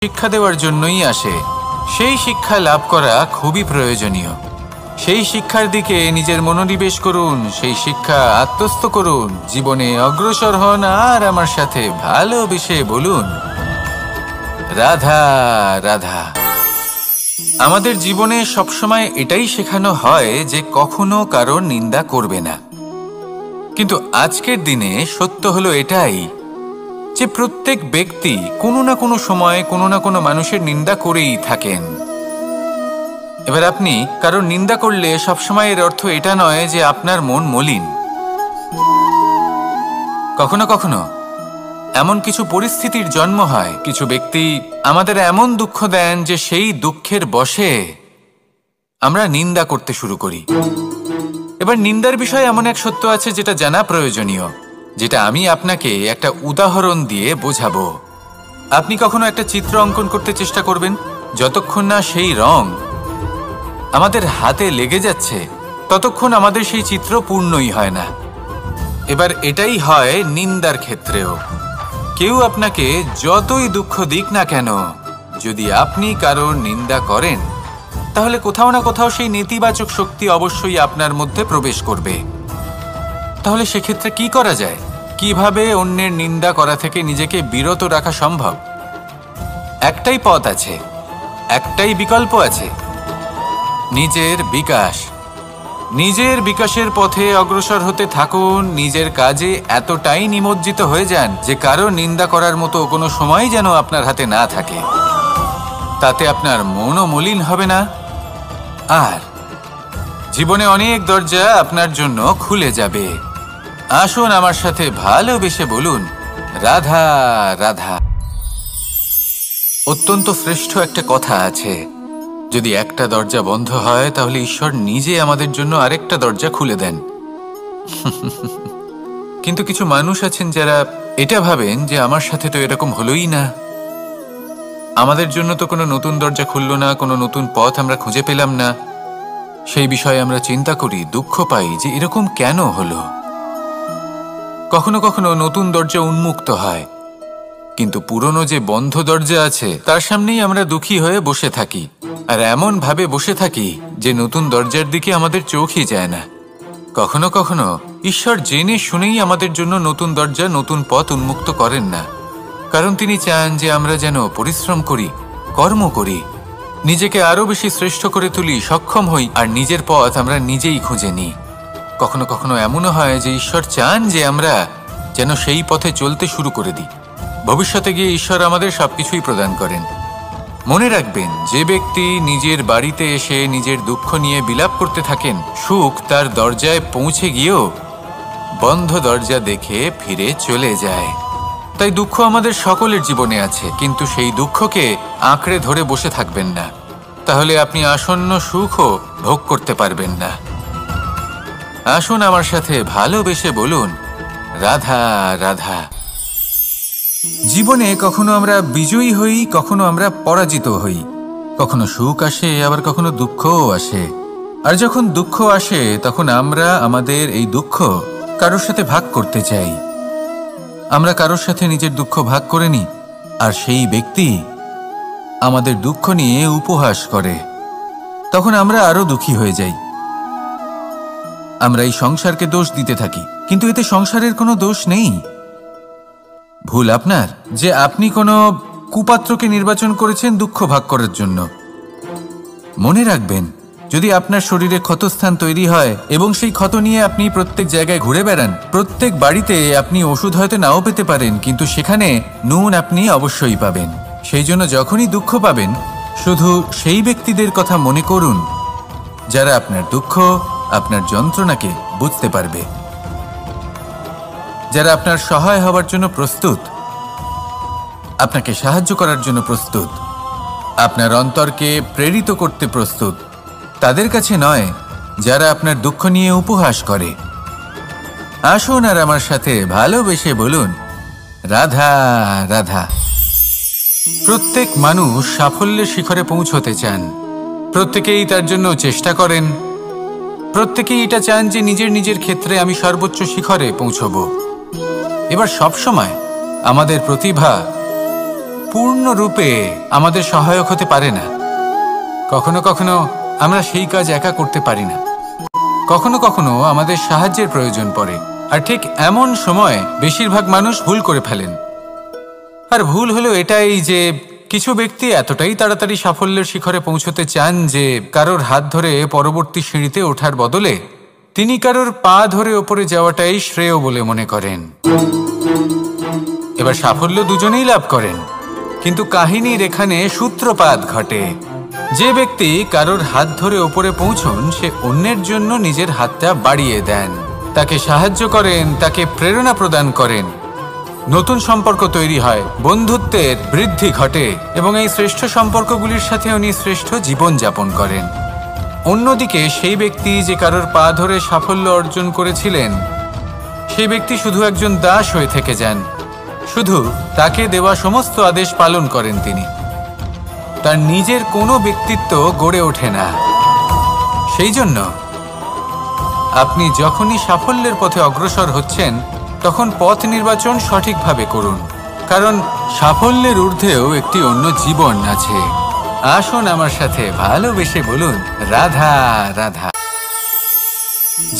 শিক্ষা দেওয়ার জন্যই আসে। সেই শিক্ষা লাভ করা খুবই প্রয়োজনীয়। সেই শিক্ষার দিকে নিজের মনোনিবেশ করুন, সেই শিক্ষা আত্মস্থ করুন, জীবনে অগ্রসর হন আর আমার সাথে ভালোবেসে বলুন, রাধা রাধা। আমাদের জীবনে সবসময় এটাই শেখানো হয় যে কখনো কারোর নিন্দা করবে না। কিন্তু আজকের দিনে সত্য হলো এটাই যে প্রত্যেক ব্যক্তি কোনো না কোনো সময় কোনো না কোনো মানুষের নিন্দা করেই থাকেন। এবার আপনি কারোর নিন্দা করলে সবসময় এর অর্থ এটা নয় যে আপনার মন মলিন। কখনো কখনো এমন কিছু পরিস্থিতির জন্ম হয়, কিছু ব্যক্তি আমাদের এমন দুঃখ দেন যে সেই দুঃখের বশে আমরা নিন্দা করতে শুরু করি। এবার নিন্দার বিষয়ে এমন এক সত্য আছে যেটা জানা প্রয়োজনীয়, যেটা আমি আপনাকে একটা উদাহরণ দিয়ে বোঝাবো। আপনি কখনো একটা চিত্র অঙ্কন করতে চেষ্টা করবেন, যতক্ষণ না সেই রং আমাদের হাতে লেগে যাচ্ছে ততক্ষণ আমাদের সেই চিত্র পূর্ণই হয় না। এবার এটাই হয় নিন্দার ক্ষেত্রেও। কেউ আপনাকে যতই দুঃখ দিক না কেন, যদি আপনি কারোর নিন্দা করেন তাহলে কোথাও না কোথাও সেই নেতিবাচক শক্তি অবশ্যই আপনার মধ্যে প্রবেশ করবে। তাহলে সেক্ষেত্রে কি করা যায়? কিভাবে অন্যের নিন্দা করা থেকে নিজেকে বিরত রাখা সম্ভব? একটাই পথ আছে, একটাই বিকল্প আছে, নিজের বিকাশ। নিজের বিকাশের পথে অগ্রসর হতে থাকুন, নিজের কাজে এতটাই নিমজ্জিত হয়ে যান যে কারো নিন্দা করার মতো কোনো সময় যেন আপনার হাতে না থাকে। তাতে আপনার মনও মলিন হবে না, আর জীবনে অনেক দরজা আপনার জন্য খুলে যাবে। আসুন আমার সাথে ভালোবেসে বলুন, রাধা রাধা। অত্যন্ত শ্রেষ্ঠ একটা কথা আছে, যদি একটা দরজা বন্ধ হয় তাহলে ঈশ্বর নিজে আমাদের জন্য আরেকটা দরজা খুলে দেন। কিন্তু কিছু মানুষ আছেন যারা এটা ভাবেন যে আমার সাথে তো এরকম হলোই না, আমাদের জন্য তো কোনো নতুন দরজা খুলল না, কোনো নতুন পথ আমরা খুঁজে পেলাম না। সেই বিষয়ে আমরা চিন্তা করি, দুঃখ পাই যে এরকম কেন হলো। কখনো কখনো নতুন দরজা উন্মুক্ত হয়, কিন্তু পুরনো যে বন্ধ দরজা আছে তার সামনেই আমরা দুঃখী হয়ে বসে থাকি, আর এমন ভাবে বসে থাকি যে নতুন দরজার দিকে আমাদের চোখই যায় না। কখনো কখনো ঈশ্বর জেনে শুনেই আমাদের জন্য নতুন দরজা, নতুন পথ উন্মুক্ত করেন না, কারণ তিনি চান যে আমরা যেন পরিশ্রম করি, কর্ম করি, নিজেকে আরো বেশি শ্রেষ্ঠ করে তুলি, সক্ষম হই, আর নিজের পথ আমরা নিজেই খুঁজে নিই। কখনো কখনো এমনও হয় যে ঈশ্বর চান যে আমরা যেন সেই পথে চলতে শুরু করে দিই। ভবিষ্যতে গিয়ে ঈশ্বর আমাদের সবকিছুই প্রদান করেন। মনে রাখবেন, যে ব্যক্তি নিজের বাড়িতে এসে নিজের দুঃখ নিয়ে বিলাপ করতে থাকেন, সুখ তার দরজায় পৌঁছে গিয়েও বন্ধ দরজা দেখে ফিরে চলে যায়। তাই দুঃখ আমাদের সকলের জীবনে আছে, কিন্তু সেই দুঃখকে আঁকড়ে ধরে বসে থাকবেন না, তাহলে আপনি আসন্ন সুখও ভোগ করতে পারবেন না। আসুন আমার সাথে ভালোবেসে বলুন, রাধা রাধা। জীবনে কখনো আমরা বিজয়ী হই, কখনো আমরা পরাজিত হই, কখনো সুখ আসে, আবার কখনো দুঃখও আসে। আর যখন দুঃখ আসে তখন আমরা আমাদের এই দুঃখ কারোর সাথে ভাগ করতে চাই। আমরা কারোর সাথে নিজের দুঃখ ভাগ করে নিই, আর সেই ব্যক্তি আমাদের দুঃখ নিয়ে উপহাস করে। তখন আমরা আরো দুঃখী হয়ে যাই। আমরা এই সংসারকে দোষ দিতে থাকি, কিন্তু এতে সংসারের কোনো দোষ নেই। ভুল আপনার যে আপনি কোনো কুপাত্রকে নির্বাচন করেছেন দুঃখ ভাগ করার জন্য। মনে রাখবেন, যদি আপনার শরীরে ক্ষতস্থান তৈরি হয় এবং সেই ক্ষত নিয়ে আপনি প্রত্যেক জায়গায় ঘুরে বেড়ান, প্রত্যেক বাড়িতে আপনি ওষুধ হয়তো নাও পেতে পারেন, কিন্তু সেখানে নুন আপনি অবশ্যই পাবেন। সেই জন্য যখনই দুঃখ পাবেন, শুধু সেই ব্যক্তিদের কথা মনে করুন যারা আপনার দুঃখ, আপনার যন্ত্রণাকে বুঝতে পারবে, যারা আপনার সহায় হওয়ার জন্য প্রস্তুত, আপনাকে সাহায্য করার জন্য প্রস্তুত, আপনার অন্তরকে প্রেরিত করতে প্রস্তুত। তাদের কাছে নয় যারা আপনার দুঃখ নিয়ে উপহাস করে। আসুন আর আমার সাথে ভালোবেসে বলুন, রাধা রাধা। প্রত্যেক মানুষ সাফল্যের শিখরে পৌঁছতে চান, প্রত্যেকেই তার জন্য চেষ্টা করেন, প্রত্যেকেই এটা চান যে নিজের নিজের ক্ষেত্রে আমি সর্বোচ্চ শিখরে পৌঁছব। এবার সবসময় আমাদের প্রতিভা পূর্ণরূপে আমাদের সহায়ক হতে পারে না। কখনো কখনো আমরা সেই কাজ একা করতে পারি না, কখনো কখনো আমাদের সাহায্যের প্রয়োজন পড়ে। আর ঠিক এমন সময় বেশিরভাগ মানুষ ভুল করে ফেলেন। আর ভুল হলো এটাই যে কিছু ব্যক্তি এতটাই তাড়াতাড়ি সাফল্যের শিখরে পৌঁছতে চান যে কারোর হাত ধরে পরবর্তী সিঁড়িতে ওঠার বদলে তিনি কারোর পা ধরে ওপরে যাওয়াটাই শ্রেয় বলে মনে করেন। এবার সাফল্য দুজনেই লাভ করেন, কিন্তু কাহিনীর এখানে সূত্রপাত ঘটে। যে ব্যক্তি কারোর হাত ধরে ওপরে পৌঁছন সে অন্যের জন্য নিজের হাতটা বাড়িয়ে দেন, তাকে সাহায্য করেন, তাকে প্রেরণা প্রদান করেন। নতুন সম্পর্ক তৈরি হয়, বন্ধুত্বের বৃদ্ধি ঘটে এবং এই শ্রেষ্ঠ সম্পর্কগুলির সাথে উনি শ্রেষ্ঠ জীবন যাপন করেন। অন্যদিকে সেই ব্যক্তি যে কারোর পা ধরে সাফল্য অর্জন করেছিলেন সেই ব্যক্তি শুধু একজন দাস হয়ে থেকে যান, শুধু তাকে দেওয়া সমস্ত আদেশ পালন করেন তিনি। তার নিজের কোনো ব্যক্তিত্ব গড়ে ওঠে না। সেই জন্য আপনি যখনই সাফল্যের পথে অগ্রসর হচ্ছেন তখন পথ নির্বাচন সঠিকভাবে করুন, কারণ সাফল্যের ঊর্ধ্বেও একটি অন্য জীবন আছে। আসুন আমার সাথে ভালোবেসে বলুন রাধা রাধা।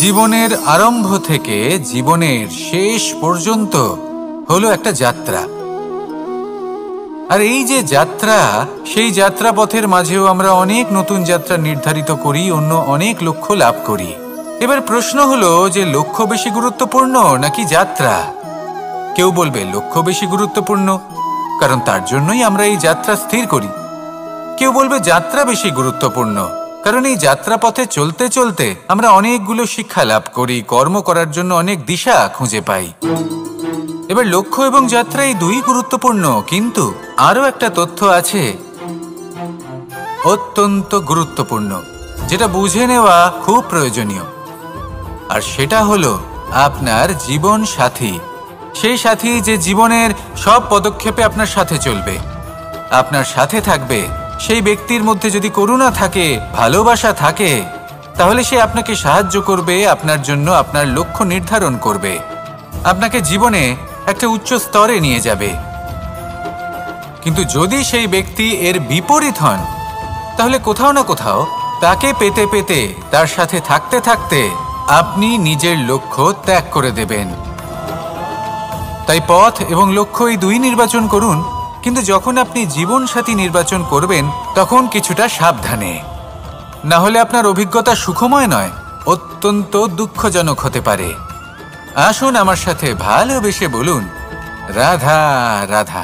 জীবনের আরম্ভ থেকে জীবনের শেষ পর্যন্ত হলো একটা যাত্রা। আর এই যে যাত্রা, সেই যাত্রা পথের মাঝেও আমরা অনেক নতুন যাত্রা নির্ধারিত করি, অন্য অনেক লক্ষ্য লাভ করি। এবার প্রশ্ন হলো যে লক্ষ্য বেশি গুরুত্বপূর্ণ নাকি যাত্রা? কেউ বলবে লক্ষ্য বেশি গুরুত্বপূর্ণ, কারণ তার জন্যই আমরা এই যাত্রা স্থির করি। কেউ বলবে যাত্রা বেশি গুরুত্বপূর্ণ, কারণ এই যাত্রা পথে চলতে চলতে আমরা অনেকগুলো শিক্ষা লাভ করি, কর্ম করার জন্য অনেক দিশা খুঁজে পাই। এবার লক্ষ্য এবং যাত্রা এই দুই গুরুত্বপূর্ণ, কিন্তু আরো একটা তথ্য আছে অত্যন্ত গুরুত্বপূর্ণ, যেটা বুঝে নেওয়া খুব প্রয়োজনীয়। আর সেটা হলো আপনার জীবন সাথী। সেই সাথী যে জীবনের সব পদক্ষেপে আপনার সাথে চলবে, আপনার সাথে থাকবে। সেই ব্যক্তির মধ্যে যদি করুণা থাকে, ভালোবাসা থাকে, তাহলে সে আপনাকে সাহায্য করবে, আপনার জন্য আপনার লক্ষ্য নির্ধারণ করবে, আপনাকে জীবনে একটা উচ্চ স্তরে নিয়ে যাবে। কিন্তু যদি সেই ব্যক্তি এর বিপরীত হন, তাহলে কোথাও না কোথাও তাকে পেতে পেতে, তার সাথে থাকতে থাকতে আপনি নিজের লক্ষ্য ত্যাগ করে দেবেন। তাই পথ এবং লক্ষ্য এই দুই নির্বাচন করুন, কিন্তু যখন আপনি জীবন সাথী নির্বাচন করবেন তখন কিছুটা সাবধানে, না হলে আপনার অভিজ্ঞতা সুখময় নয়, অত্যন্ত দুঃখজনক হতে পারে। আসুন আমার সাথে ভালোবেসে বলুন রাধা রাধা।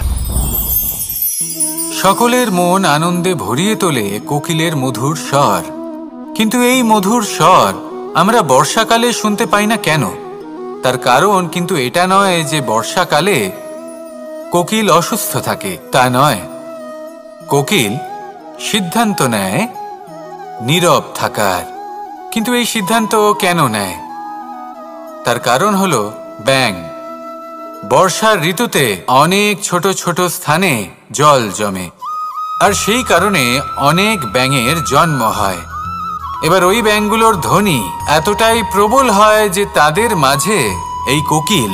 সকলের মন আনন্দে ভরিয়ে তোলে কোকিলের মধুর স্বর, কিন্তু এই মধুর স্বর আমরা বর্ষাকালে শুনতে পাই না কেন? তার কারণ কিন্তু এটা নয় যে বর্ষাকালে কোকিল অসুস্থ থাকে, তা নয়। কোকিল সিদ্ধান্ত নেয় নীরব থাকার, কিন্তু এই সিদ্ধান্ত কেন নেয়? তার কারণ হলো ব্যাঙ। বর্ষার ঋতুতে অনেক ছোট ছোট স্থানে জল জমে, আর সেই কারণে অনেক ব্যাঙের জন্ম হয়। এবার ওই ব্যাঙগুলোর ধ্বনি এতটাই প্রবল হয় যে তাদের মাঝে এই কোকিল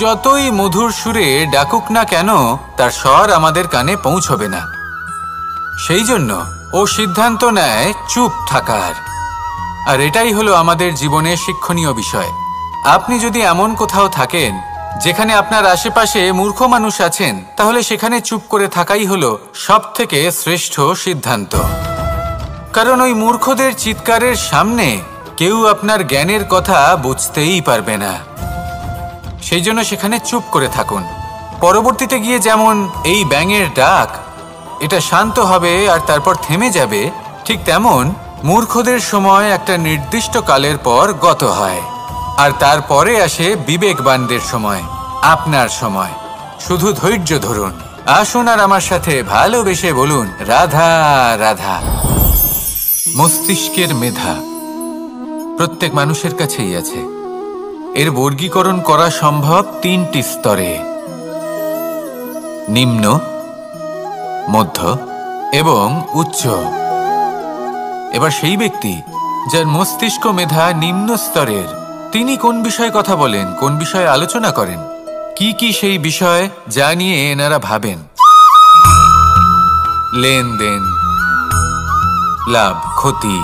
যতই মধুর সুরে ডাকুক না কেন তার স্বর আমাদের কানে পৌঁছবে না। সেই জন্য ও সিদ্ধান্ত নেয় চুপ থাকার। আর এটাই হলো আমাদের জীবনে শিক্ষণীয় বিষয়। আপনি যদি এমন কোথাও থাকেন যেখানে আপনার আশেপাশে মূর্খ মানুষ আছেন, তাহলে সেখানে চুপ করে থাকাই হলো সবথেকে শ্রেষ্ঠ সিদ্ধান্ত। কারণ ওই মূর্খদের চিৎকারের সামনে কেউ আপনার জ্ঞানের কথা বুঝতেই পারবে না। সেই জন্য সেখানে চুপ করে থাকুন। পরবর্তীতে গিয়ে যেমন এই ব্যাঙের ডাক, এটা শান্ত হবে আর তারপর থেমে যাবে, ঠিক তেমন মূর্খদের সময় একটা নির্দিষ্ট কালের পর গত হয়, আর তারপরে আসে বিবেকবানদের সময়, আপনার সময়। শুধু ধৈর্য ধরুন। আসুন আর আমার সাথে ভালোবেসে বলুন রাধা রাধা। মস্তিষ্কের মেধা প্রত্যেক মানুষের কাছেই আছে। এর বর্গীকরণ করা সম্ভব তিনটি স্তরে: নিম্ন, মধ্য এবং উচ্চ। এবার সেই ব্যক্তি যার মস্তিষ্ক মেধা নিম্ন স্তরের, তিনি কোন বিষয়ে কথা বলেন, কোন বিষয়ে আলোচনা করেন, কি কি সেই বিষয় যা নিয়ে এনারা ভাবেন। লেনদেন, লাভ ক্ষতি,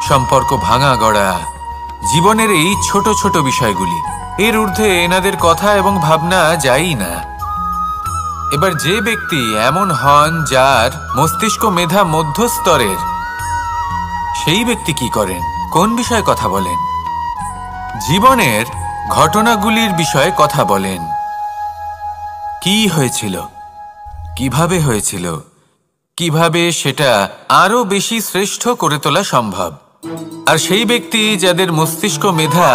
সম্পর্ক ভাঙা গড়া, জীবনের এই ছোট ছোট বিষয়গুলি, এর ঊর্ধ্বে এনাদের কথা এবং ভাবনা যায়ই না। এবার যে ব্যক্তি এমন হন যার মস্তিষ্ক মেধা মধ্যস্তরের, সেই ব্যক্তি কি করেন? কোন বিষয়ে কথা বলেন? জীবনের ঘটনাগুলির বিষয়ে কথা বলেন। কি হয়েছিল, কিভাবে হয়েছিল, কিভাবে সেটা আরো বেশি শ্রেষ্ঠ করে তোলা সম্ভব। আর সেই ব্যক্তি যাদের মস্তিষ্ক মেধা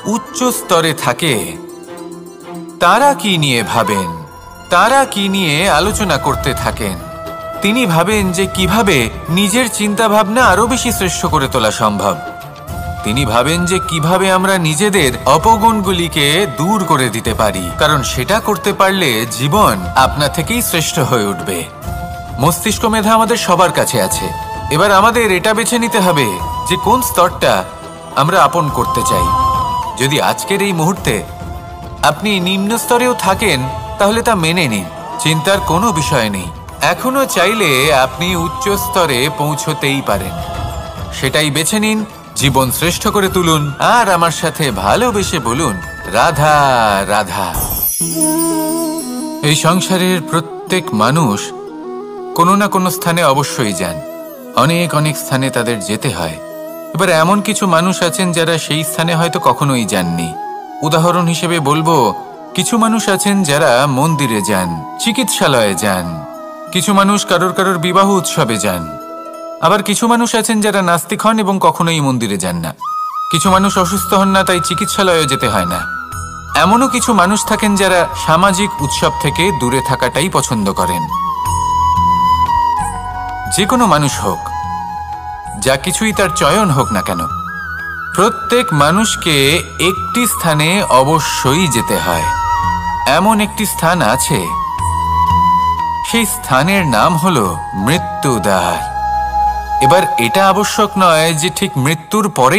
উচ্চ স্তরে থাকে, তারা কি নিয়ে ভাবেন, তারা কি নিয়ে আলোচনা করতে থাকেন? তিনি ভাবেন যে কিভাবে নিজের চিন্তা ভাবনা আরো বেশি শ্রেষ্ঠ করে তোলা সম্ভব। তিনি ভাবেন যে কিভাবে আমরা নিজেদের অপগুণগুলিকে দূর করে দিতে পারি, কারণ সেটা করতে পারলে জীবন আপনা থেকেই শ্রেষ্ঠ হয়ে উঠবে। মস্তিষ্ক মেধা আমাদের সবার কাছে আছে। এবার আমাদের এটা বেছে নিতে হবে যে কোন স্তরটা আমরা আপন করতে চাই। যদি আজকের এই মুহূর্তে আপনি নিম্ন স্তরেও থাকেন, তাহলে তা মেনে নিন, চিন্তার কোনো বিষয় নেই। এখনো চাইলে আপনি উচ্চ স্তরে পৌঁছতেই পারেন। সেটাই বেছে নিন, জীবন শ্রেষ্ঠ করে তুলুন, আর আমার সাথে ভালোবেসে বলুন, রাধা রাধা। এই সংসারের প্রত্যেক মানুষ কোনো না কোনো স্থানে অবশ্যই যান, অনেক অনেক স্থানে তাদের যেতে হয়। এবার এমন কিছু মানুষ আছেন যারা সেই স্থানে হয়তো কখনোই যাননি। উদাহরণ হিসেবে বলবো, কিছু মানুষ আছেন যারা মন্দিরে যান, চিকিৎসালয়ে যান, কিছু মানুষ কারোর কারোর বিবাহ উৎসবে যান, আবার কিছু মানুষ আছেন যারা নাস্তিক হন এবং কখনোই মন্দিরে যান না। কিছু মানুষ অসুস্থ হন না, তাই চিকিৎসালয়ে যেতে হয় না। এমনও কিছু মানুষ থাকেন যারা সামাজিক উৎসব থেকে দূরে থাকাটাই পছন্দ করেন। যে কোনো মানুষ হোক, যা কিছুই তার চয়ন হোক না কেন, প্রত্যেক মানুষকে একটি স্থানে অবশ্যই যেতে হয়। এমন একটি স্থান আছে, সেই স্থানের নাম হলো মৃত্যুদ্বার। এবার এটা আবশ্যক নয় যে ঠিক মৃত্যুর পরে